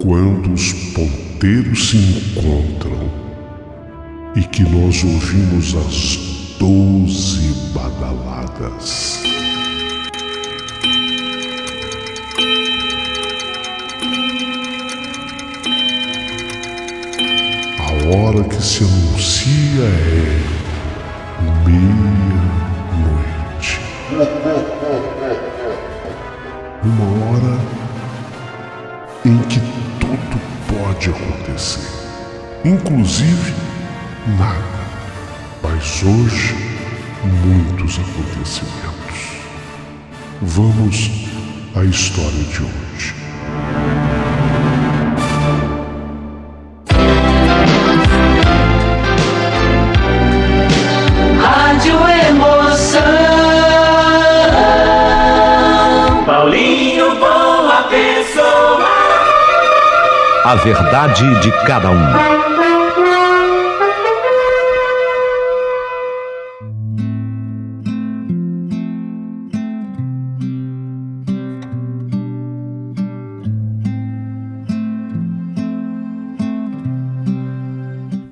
Quando os ponteiros se encontram e que nós ouvimos as 12 badaladas. A hora que se anuncia é meia-noite. Uma hora em que tudo pode acontecer, inclusive nada. Mas hoje, muitos acontecimentos. Vamos à história de hoje. Rádio Emoção. Paulinho, boa pessoa. A verdade de cada um.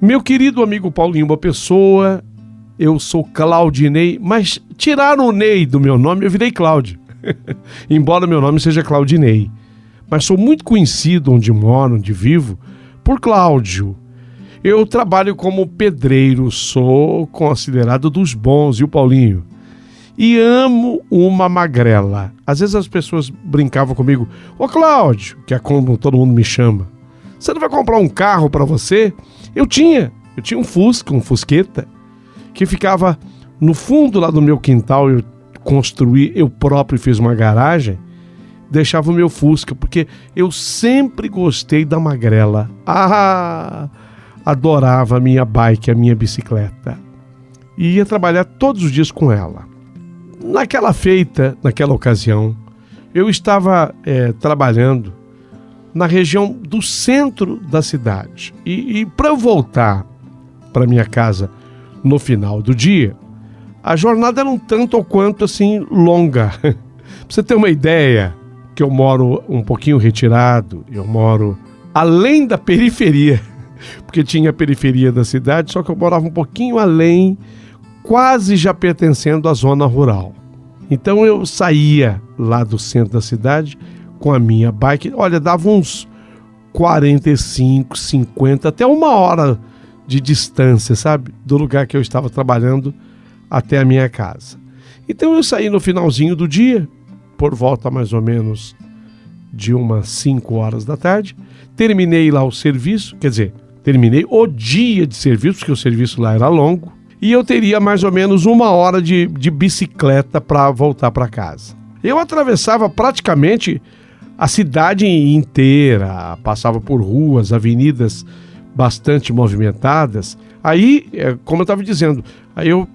Meu querido amigo Paulinho Boa Pessoa, eu sou Claudinei, mas tiraram o Ney do meu nome, eu virei Cláudio. Embora meu nome seja Claudinei. Mas sou muito conhecido onde moro, onde vivo, por Cláudio. Eu trabalho como pedreiro, sou considerado dos bons, e o Paulinho? E amo uma magrela. Às vezes as pessoas brincavam comigo, ô Cláudio, que é como todo mundo me chama, você não vai comprar um carro para você? Eu tinha um Fusca, um Fusqueta, que ficava no fundo lá do meu quintal. Eu construí, eu próprio fiz uma garagem, deixava o meu Fusca, porque eu sempre gostei da magrela. Adorava a minha bike, a minha bicicleta. E ia trabalhar todos os dias com ela. Naquela ocasião, eu estava trabalhando na região do centro da cidade. E para eu voltar para minha casa no final do dia, a jornada era um tanto ou quanto assim longa. Para você ter uma ideia, que eu moro um pouquinho retirado, eu moro além da periferia, porque tinha a periferia da cidade, só que eu morava um pouquinho além, quase já pertencendo à zona rural. Então eu saía lá do centro da cidade com a minha bike, olha, dava uns 45, 50, até uma hora de distância, sabe? Do lugar que eu estava trabalhando até a minha casa. Então eu saí no finalzinho do dia, por volta mais ou menos de umas 5 horas da tarde, terminei lá o serviço, quer dizer, terminei o dia de serviço, porque o serviço lá era longo, e eu teria mais ou menos uma hora de bicicleta para voltar para casa. Eu atravessava praticamente a cidade inteira, passava por ruas, avenidas bastante movimentadas. Aí, como eu estava dizendo, aí eu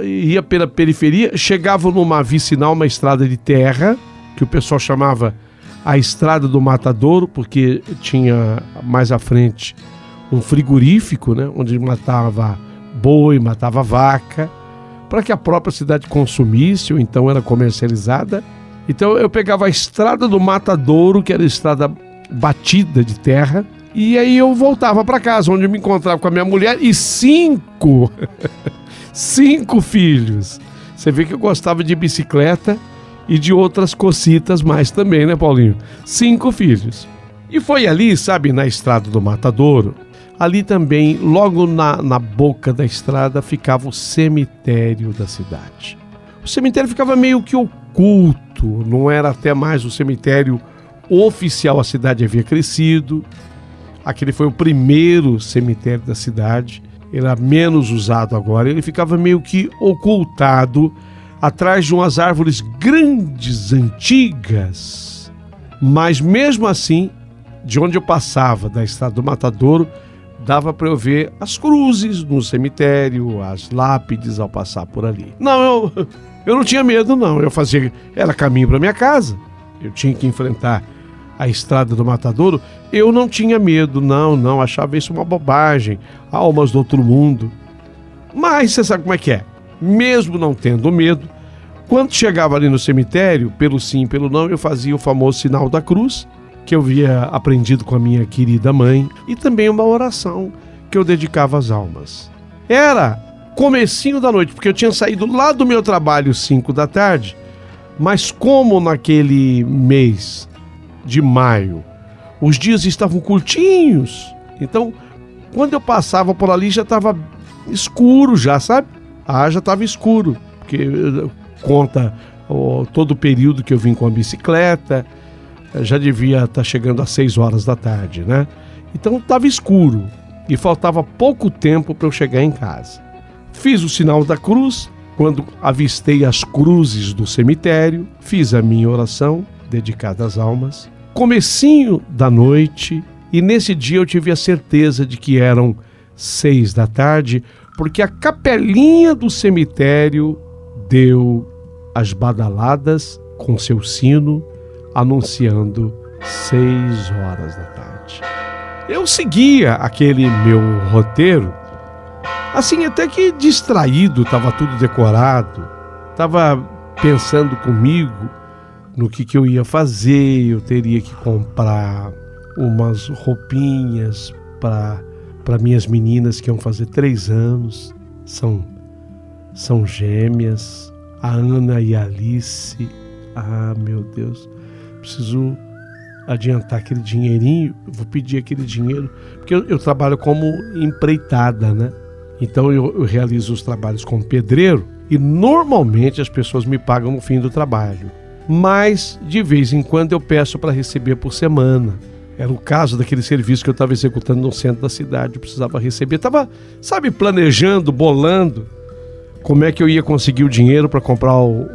ia pela periferia, chegava numa vicinal, uma estrada de terra, que o pessoal chamava a Estrada do Matadouro, porque tinha mais à frente um frigorífico, né, onde matava boi, matava vaca, para que a própria cidade consumisse, ou então era comercializada. Então eu pegava a Estrada do Matadouro, que era a estrada batida de terra, e aí eu voltava para casa, onde eu me encontrava com a minha mulher e 5 filhos. Você vê que eu gostava de bicicleta e de outras cocitas mais também, né, Paulinho? 5 filhos. E foi ali, sabe, na Estrada do Matadouro, ali também, logo na boca da estrada, ficava o cemitério da cidade. O cemitério ficava meio que oculto, não era até mais o cemitério oficial, a cidade havia crescido. Aquele foi o primeiro cemitério da cidade, era menos usado agora, ele ficava meio que ocultado atrás de umas árvores grandes, antigas. Mas mesmo assim, de onde eu passava, da Estrada do Matadouro, dava para eu ver as cruzes no cemitério, as lápides ao passar por ali. Não, eu não tinha medo, não. Eu fazia, era caminho para minha casa. Eu tinha que enfrentar a Estrada do Matadouro. Eu não tinha medo, não. Achava isso uma bobagem. Almas do outro mundo. Mas você sabe como é que é. Mesmo não tendo medo, quando chegava ali no cemitério, pelo sim, pelo não, eu fazia o famoso sinal da cruz que eu havia aprendido com a minha querida mãe e também uma oração que eu dedicava às almas. Era comecinho da noite, porque eu tinha saído lá do meu trabalho 5 da tarde, mas como naquele mês de maio os dias estavam curtinhos, então quando eu passava por ali já estava escuro já, sabe? Já estava escuro, porque conta todo o período que eu vim com a bicicleta, já devia estar chegando às 6 horas da tarde, né? Então estava escuro e faltava pouco tempo para eu chegar em casa. Fiz o sinal da cruz, quando avistei as cruzes do cemitério, fiz a minha oração dedicada às almas. Comecinho da noite, e nesse dia eu tive a certeza de que eram 6 da tarde, porque a capelinha do cemitério deu as badaladas com seu sino, anunciando 6 horas da tarde. Eu seguia aquele meu roteiro, assim, até que distraído, estava tudo decorado, estava pensando comigo no que eu ia fazer. Eu teria que comprar umas roupinhas para minhas meninas que iam fazer 3 anos, são gêmeas, a Ana e a Alice. Meu Deus, preciso adiantar aquele dinheirinho, vou pedir aquele dinheiro, porque eu trabalho como empreitada, né? Então eu realizo os trabalhos como pedreiro e normalmente as pessoas me pagam no fim do trabalho, mas de vez em quando eu peço para receber por semana. Era o caso daquele serviço que eu estava executando no centro da cidade, eu precisava receber, estava, sabe, planejando, bolando como é que eu ia conseguir o dinheiro para comprar o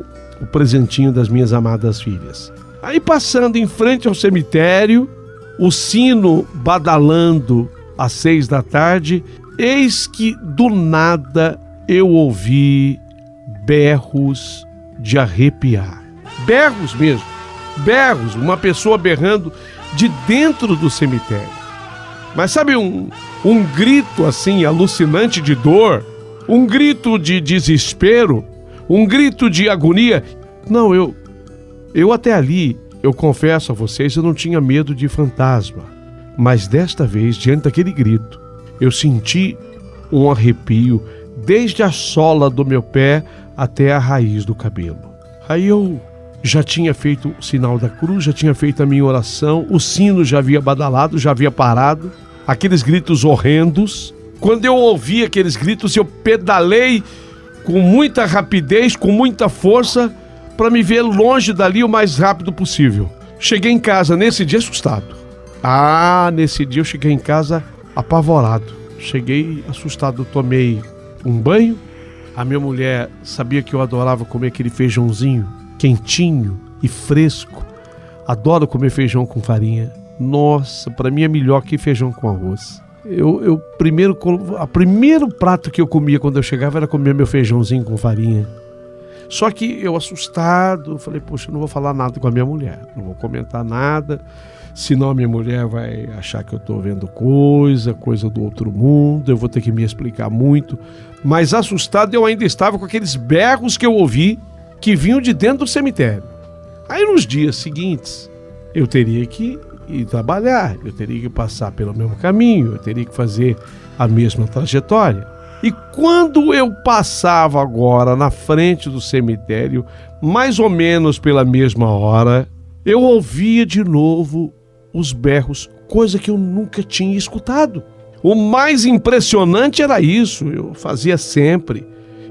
presentinho das minhas amadas filhas. Aí, passando em frente ao cemitério, o sino badalando às 6 da tarde, eis que do nada eu ouvi berros de arrepiar. Berros mesmo, berros, uma pessoa berrando de dentro do cemitério. Mas sabe, um grito assim alucinante de dor, um grito de desespero, um grito de agonia. Não, eu até ali, eu confesso a vocês, eu não tinha medo de fantasma. Mas desta vez, diante daquele grito, eu senti um arrepio desde a sola do meu pé até a raiz do cabelo. Aí eu já tinha feito o sinal da cruz, já tinha feito a minha oração, o sino já havia badalado, já havia parado, aqueles gritos horrendos. Quando eu ouvi aqueles gritos, eu pedalei com muita rapidez, com muita força, para me ver longe dali o mais rápido possível. Cheguei em casa nesse dia assustado. Nesse dia eu cheguei em casa apavorado. Cheguei assustado, tomei um banho. A minha mulher sabia que eu adorava comer aquele feijãozinho quentinho e fresco. Adoro comer feijão com farinha. Nossa, para mim é melhor que feijão com arroz. O primeiro prato que eu comia quando eu chegava era comer meu feijãozinho com farinha. Só que eu assustado, falei, poxa, eu não vou falar nada com a minha mulher, não vou comentar nada, senão a minha mulher vai achar que eu estou vendo coisa do outro mundo, eu vou ter que me explicar muito. Mas assustado eu ainda estava com aqueles berros que eu ouvi, que vinham de dentro do cemitério. Aí nos dias seguintes, eu teria que ir trabalhar, eu teria que passar pelo mesmo caminho, eu teria que fazer a mesma trajetória. E quando eu passava agora na frente do cemitério, mais ou menos pela mesma hora, eu ouvia de novo os berros, coisa que eu nunca tinha escutado. O mais impressionante era isso, eu fazia sempre.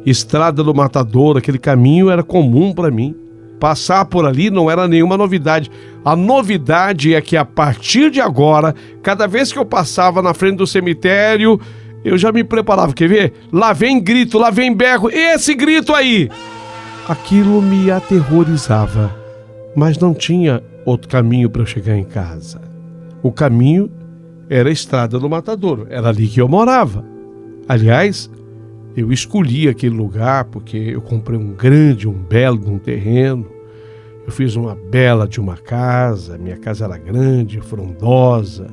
Estrada do Matadouro, aquele caminho era comum para mim. Passar por ali não era nenhuma novidade. A novidade é que a partir de agora, cada vez que eu passava na frente do cemitério, eu já me preparava, quer ver? Lá vem grito, lá vem berro, esse grito aí! Aquilo me aterrorizava, mas não tinha outro caminho para eu chegar em casa. O caminho era a Estrada do Matadouro, era ali que eu morava. Aliás, eu escolhi aquele lugar porque eu comprei um belo terreno, eu fiz uma bela de uma casa, minha casa era grande, frondosa.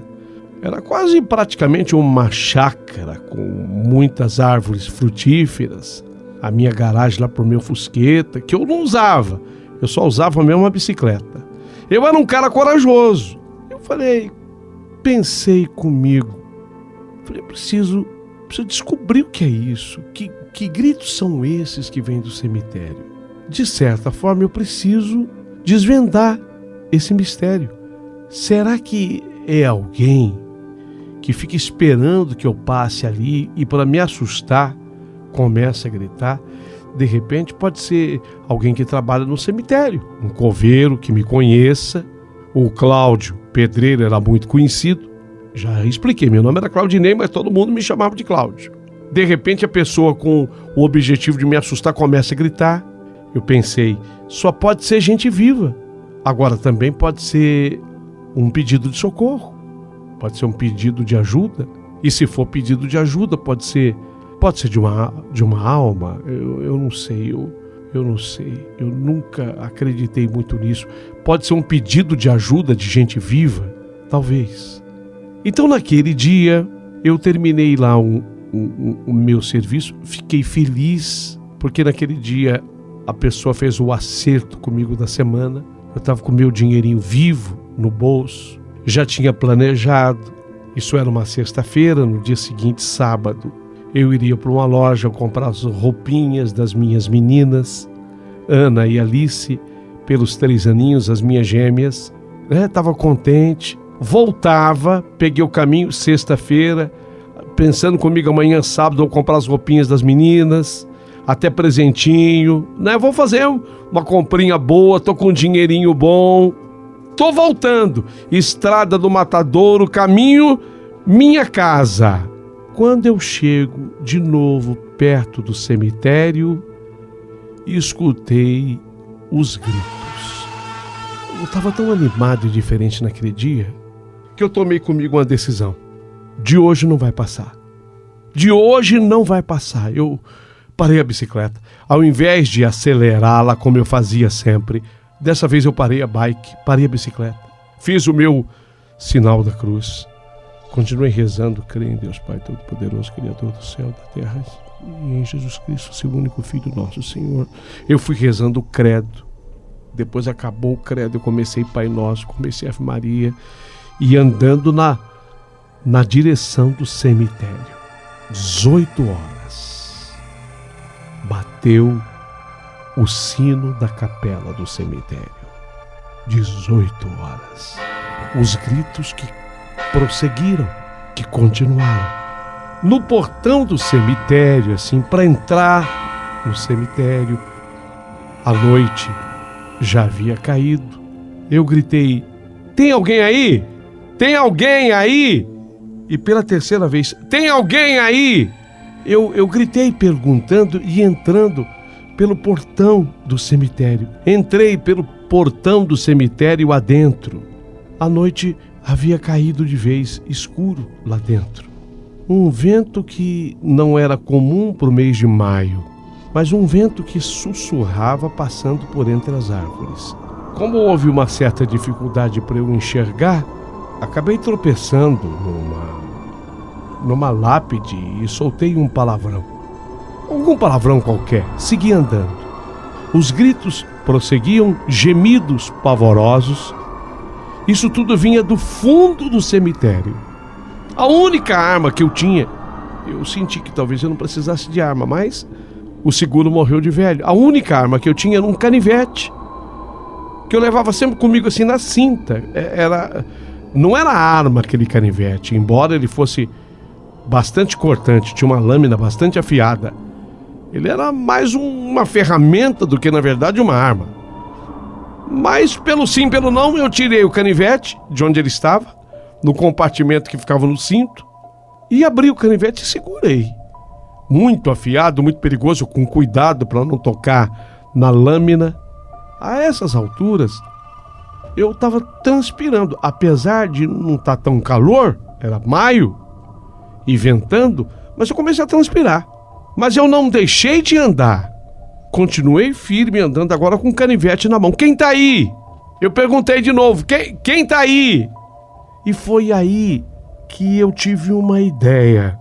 Era quase praticamente uma chácara com muitas árvores frutíferas. A minha garagem lá pro meu Fusqueta, que eu não usava. Eu só usava mesmo uma bicicleta. Eu era um cara corajoso. Eu Pensei comigo. Falei, preciso descobrir o que é isso. Que gritos são esses que vêm do cemitério? De certa forma, eu preciso desvendar esse mistério. Será que é alguém que fica esperando que eu passe ali e, para me assustar, começa a gritar? De repente, pode ser alguém que trabalha no cemitério, um coveiro que me conheça. O Cláudio Pedreiro era muito conhecido. Já expliquei, meu nome era Claudinei, mas todo mundo me chamava de Cláudio. De repente, a pessoa com o objetivo de me assustar começa a gritar. Eu pensei, só pode ser gente viva. Agora também pode ser um pedido de socorro. Pode ser um pedido de ajuda. E se for pedido de ajuda, pode ser de uma alma. Eu não sei, eu não sei. Eu nunca acreditei muito nisso. Pode ser um pedido de ajuda de gente viva? Talvez. Então, naquele dia, eu terminei lá o meu serviço. Fiquei feliz, porque naquele dia a pessoa fez o acerto comigo da semana. Eu estava com o meu dinheirinho vivo no bolso. Já tinha planejado. Isso era uma sexta-feira. No dia seguinte, sábado, eu iria para uma loja comprar as roupinhas das minhas meninas, Ana e Alice, pelos 3 aninhos, as minhas gêmeas. Estava contente. Voltava, peguei o caminho, sexta-feira, pensando comigo, amanhã, sábado, eu vou comprar as roupinhas das meninas, até presentinho, né? Vou fazer uma comprinha boa, tô com um dinheirinho bom. Tô voltando. Estrada do Matadouro, caminho, minha casa. Quando eu chego de novo perto do cemitério, escutei os gritos. Eu estava tão animado e diferente naquele dia que eu tomei comigo uma decisão. De hoje não vai passar. De hoje não vai passar. Eu parei a bicicleta. Ao invés de acelerá-la como eu fazia sempre, dessa vez eu parei a bike, parei a bicicleta. Fiz o meu sinal da cruz. Continuei rezando, creio em Deus Pai Todo-Poderoso, Criador do céu e da terra, e em Jesus Cristo, seu único Filho, nosso Senhor. Eu fui rezando o credo. Depois acabou o credo, eu comecei Pai Nosso, comecei Ave Maria, e andando na direção do cemitério. 18 horas. Bateu o sino da capela do cemitério. 18 horas. Os gritos que prosseguiram, que continuaram. No portão do cemitério, assim, para entrar no cemitério, a noite já havia caído. Eu gritei, tem alguém aí? Tem alguém aí? E pela terceira vez, tem alguém aí? Eu gritei perguntando e entrando pelo portão do cemitério. Entrei pelo portão do cemitério adentro. A noite havia caído de vez, escuro lá dentro. Um vento que não era comum para o mês de maio, mas um vento que sussurrava passando por entre as árvores. Como houve uma certa dificuldade para eu enxergar, acabei tropeçando numa lápide e soltei um palavrão. Algum palavrão qualquer. Segui andando. Os gritos prosseguiam, gemidos pavorosos. Isso tudo vinha do fundo do cemitério. A única arma que eu tinha, eu senti que talvez eu não precisasse de arma, mas o seguro morreu de velho. A única arma que eu tinha era um canivete, que eu levava sempre comigo assim na cinta. Não era arma aquele canivete, embora ele fosse bastante cortante, tinha uma lâmina bastante afiada. Ele era mais uma ferramenta do que, na verdade, uma arma. Mas, pelo sim, pelo não, eu tirei o canivete de onde ele estava, no compartimento que ficava no cinto, e abri o canivete e segurei. Muito afiado, muito perigoso, com cuidado para não tocar na lâmina. A essas alturas, eu estava transpirando. Apesar de não estar tão calor, era maio, e ventando, mas eu comecei a transpirar. Mas eu não deixei de andar. Continuei firme andando agora com o canivete na mão. Quem tá aí? Eu perguntei de novo. Quem tá aí? E foi aí que eu tive uma ideia.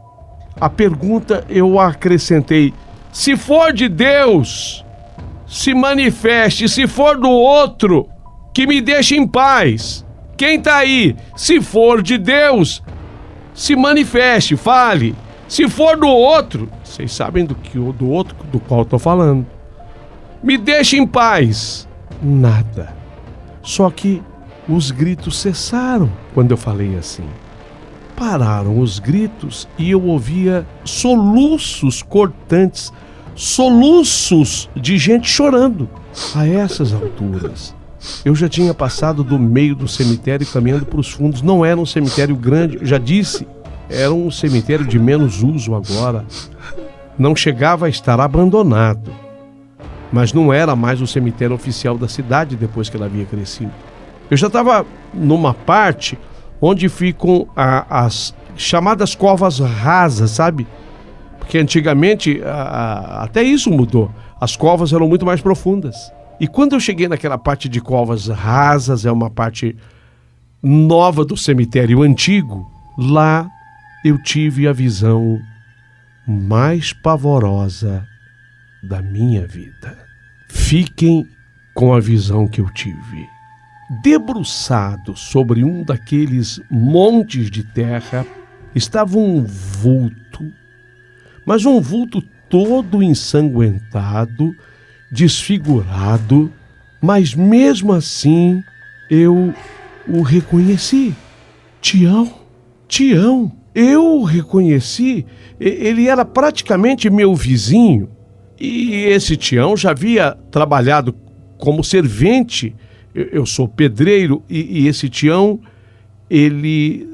A pergunta eu acrescentei. Se for de Deus, se manifeste. Se for do outro, que me deixe em paz. Quem tá aí? Se for de Deus, se manifeste, fale. Se for do outro, vocês sabem do outro do qual eu tô falando. Me deixe em paz. Nada. Só que os gritos cessaram quando eu falei assim. Pararam os gritos e eu ouvia soluços cortantes, soluços de gente chorando. A essas alturas, eu já tinha passado do meio do cemitério caminhando para os fundos. Não era um cemitério grande, eu já disse, era um cemitério de menos uso agora. Não chegava a estar abandonado, mas não era mais o cemitério oficial da cidade depois que ela havia crescido. Eu já estava numa parte onde ficam as chamadas covas rasas, sabe? Porque antigamente até isso mudou. As covas eram muito mais profundas. E quando eu cheguei naquela parte de covas rasas, é uma parte nova do cemitério antigo, lá eu tive a visão mais pavorosa da minha vida. Fiquem com a visão que eu tive. Debruçado sobre um daqueles montes de terra estava um vulto, mas um vulto todo ensanguentado, desfigurado, mas mesmo assim eu o reconheci. Tião, eu o reconheci. Ele era praticamente meu vizinho e esse Tião já havia trabalhado como servente. Eu sou pedreiro e esse Tião, ele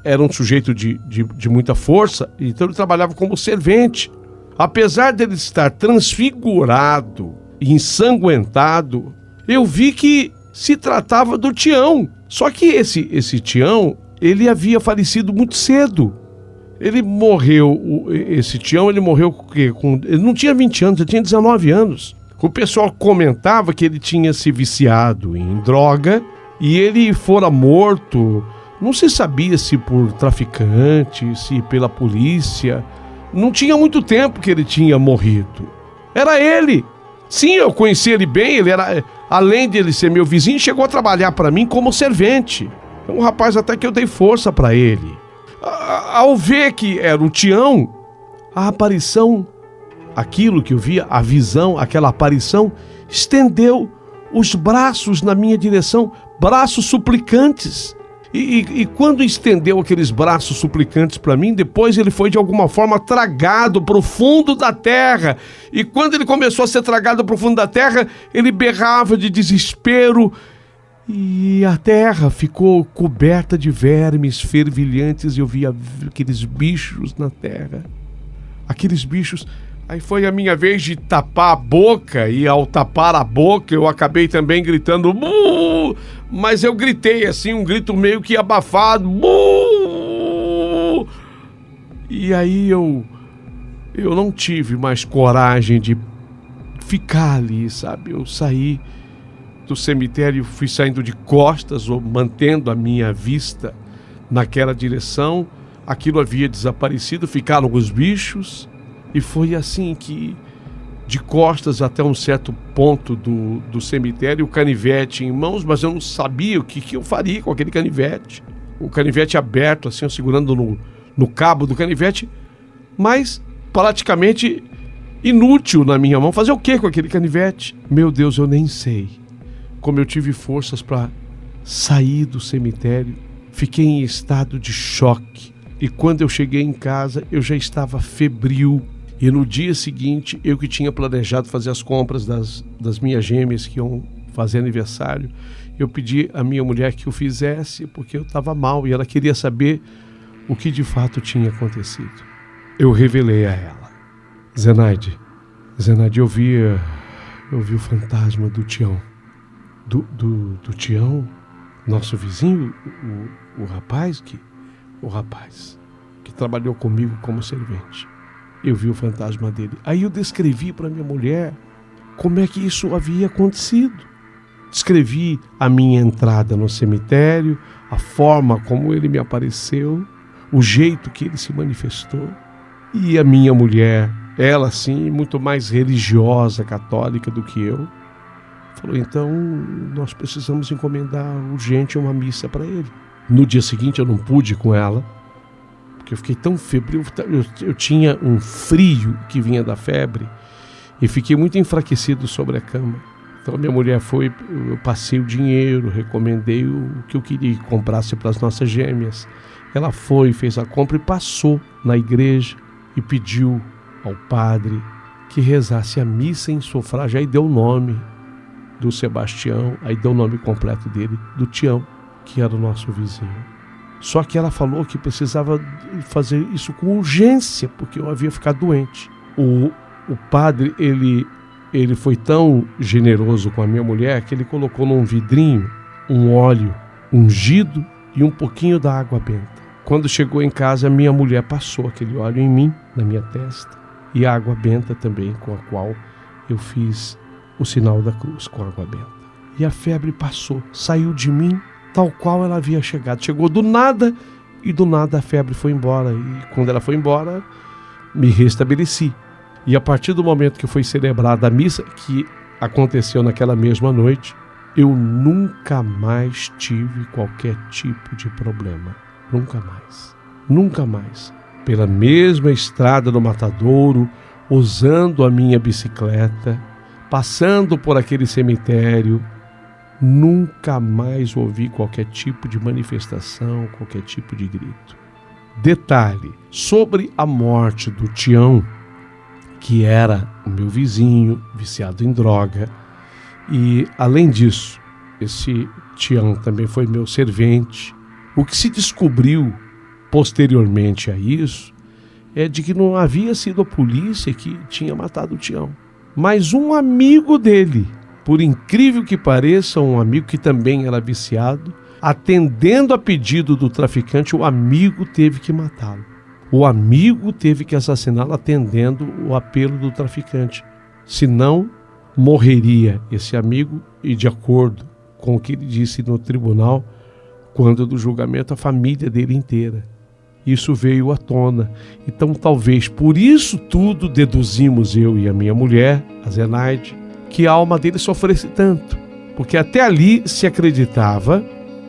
era um sujeito de muita força, então ele trabalhava como servente. Apesar dele estar transfigurado e ensanguentado, eu vi que se tratava do Tião. Só que esse Tião, ele havia falecido muito cedo. Ele morreu, esse Tião, ele morreu ele não tinha 20 anos, ele tinha 19 anos. O pessoal comentava que ele tinha se viciado em droga e ele fora morto. Não se sabia se por traficante, se pela polícia. Não tinha muito tempo que ele tinha morrido. Era ele. Sim, eu conheci ele bem. Ele era, além de ele ser meu vizinho, chegou a trabalhar para mim como servente. É um rapaz até que eu dei força para ele. Ao ver que era o Tião, a aparição, aquilo que eu via, a visão, aquela aparição, estendeu os braços na minha direção, braços suplicantes. E quando estendeu aqueles braços suplicantes para mim, depois ele foi de alguma forma tragado para o fundo da terra. E quando ele começou a ser tragado para o fundo da terra, ele berrava de desespero. E a terra ficou coberta de vermes fervilhantes e eu via aqueles bichos na terra. Aqueles bichos. Aí foi a minha vez de tapar a boca, e ao tapar a boca eu acabei também gritando "Buh!", mas eu gritei assim, um grito meio que abafado "Buh!". E aí eu não tive mais coragem de ficar ali, sabe? Eu saí do cemitério, fui saindo de costas, ou mantendo a minha vista naquela direção. Aquilo havia desaparecido, ficaram os bichos. E foi assim que, de costas até um certo ponto do cemitério, o canivete em mãos, mas eu não sabia o que eu faria com aquele canivete. O canivete aberto, assim, eu segurando no cabo do canivete, mas praticamente inútil na minha mão. Fazer o que com aquele canivete? Meu Deus, eu nem sei como eu tive forças para sair do cemitério. Fiquei em estado de choque. E quando eu cheguei em casa, eu já estava febril. E no dia seguinte, eu que tinha planejado fazer as compras das minhas gêmeas que iam fazer aniversário, eu pedi à minha mulher que o fizesse porque eu estava mal e ela queria saber o que de fato tinha acontecido. Eu revelei a ela. Zenaide, eu vi o fantasma do Tião. Do Tião, nosso vizinho, o rapaz que trabalhou comigo como servente. Eu vi o fantasma dele. Aí eu descrevi para minha mulher como é que isso havia acontecido. Descrevi a minha entrada no cemitério, a forma como ele me apareceu, o jeito que ele se manifestou. E a minha mulher, ela sim, muito mais religiosa, católica do que eu, Falou, então nós precisamos encomendar urgente uma missa para ele. No dia seguinte eu não pude ir com ela, porque eu fiquei tão febril, eu tinha um frio que vinha da febre e fiquei muito enfraquecido sobre a cama. Então minha mulher foi, eu passei o dinheiro, recomendei o que eu queria que comprasse para as nossas gêmeas. Ela foi, fez a compra e passou na igreja e pediu ao padre que rezasse a missa em sufrágio. Aí deu o nome do Sebastião, aí deu o nome completo dele, do Tião, que era o nosso vizinho. Só que ela falou que precisava fazer isso com urgência, porque eu havia ficado doente. O padre, ele foi tão generoso com a minha mulher que ele colocou num vidrinho um óleo ungido e um pouquinho da água benta. Quando chegou em casa, minha mulher passou aquele óleo em mim, na minha testa, e a água benta também, com a qual eu fiz o sinal da cruz com a água benta. E a febre passou, saiu de mim, tal qual ela havia chegado. Chegou do nada, e do nada a febre foi embora. E quando ela foi embora, me restabeleci. E a partir do momento que foi celebrada a missa, que aconteceu naquela mesma noite, eu nunca mais tive qualquer tipo de problema. Nunca mais. Nunca mais. Pela mesma estrada do Matadouro, usando a minha bicicleta, passando por aquele cemitério, nunca mais ouvi qualquer tipo de manifestação, qualquer tipo de grito. Detalhe, sobre a morte do Tião, que era o meu vizinho, viciado em droga, e além disso, esse Tião também foi meu servente. O que se descobriu posteriormente a isso é de que não havia sido a polícia que tinha matado o Tião, mas um amigo dele, por incrível que pareça, um amigo que também era viciado, atendendo a pedido do traficante, o amigo teve que matá-lo. O amigo teve que assassiná-lo atendendo o apelo do traficante. Senão, morreria esse amigo e, de acordo com o que ele disse no tribunal, quando do julgamento, a família dele inteira. Isso veio à tona. Então, talvez por isso tudo deduzimos, eu e a minha mulher, a Zenaide, que a alma dele sofresse tanto. Porque até ali se acreditava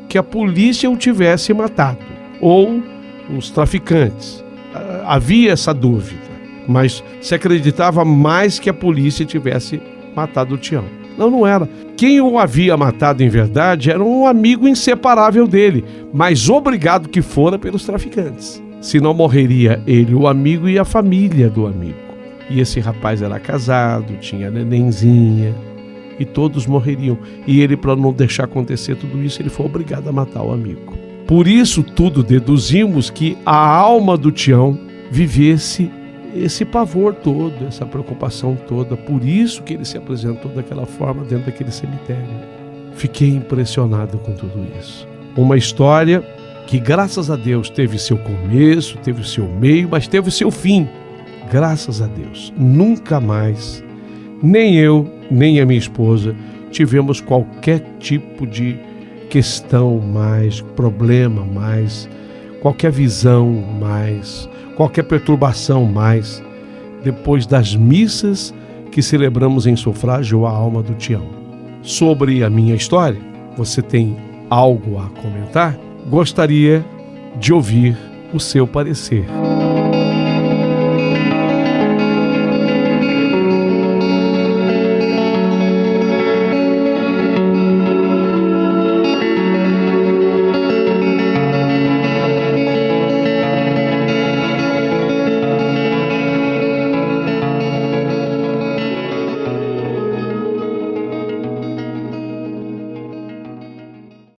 que a polícia o tivesse matado, ou os traficantes. Havia essa dúvida, mas se acreditava mais que a polícia tivesse matado o Tião. Não era. Quem o havia matado em verdade era um amigo inseparável dele, mas obrigado que fora pelos traficantes. Senão morreria ele, o amigo e a família do amigo. E esse rapaz era casado, tinha nenenzinha, e todos morreriam. E ele, para não deixar acontecer tudo isso, ele foi obrigado a matar o amigo. Por isso tudo deduzimos que a alma do Tião vivesse esse pavor todo, essa preocupação toda. Por isso que ele se apresentou daquela forma dentro daquele cemitério. Fiquei impressionado com tudo isso. Uma história que, graças a Deus, teve seu começo, teve o seu meio, mas teve o seu fim. Graças a Deus. Nunca mais, nem eu, nem a minha esposa, tivemos qualquer tipo de questão mais, problema mais, qualquer visão mais, qualquer perturbação mais, depois das missas que celebramos em sufrágio à alma do Tião. Sobre a minha história, você tem algo a comentar? Gostaria de ouvir o seu parecer.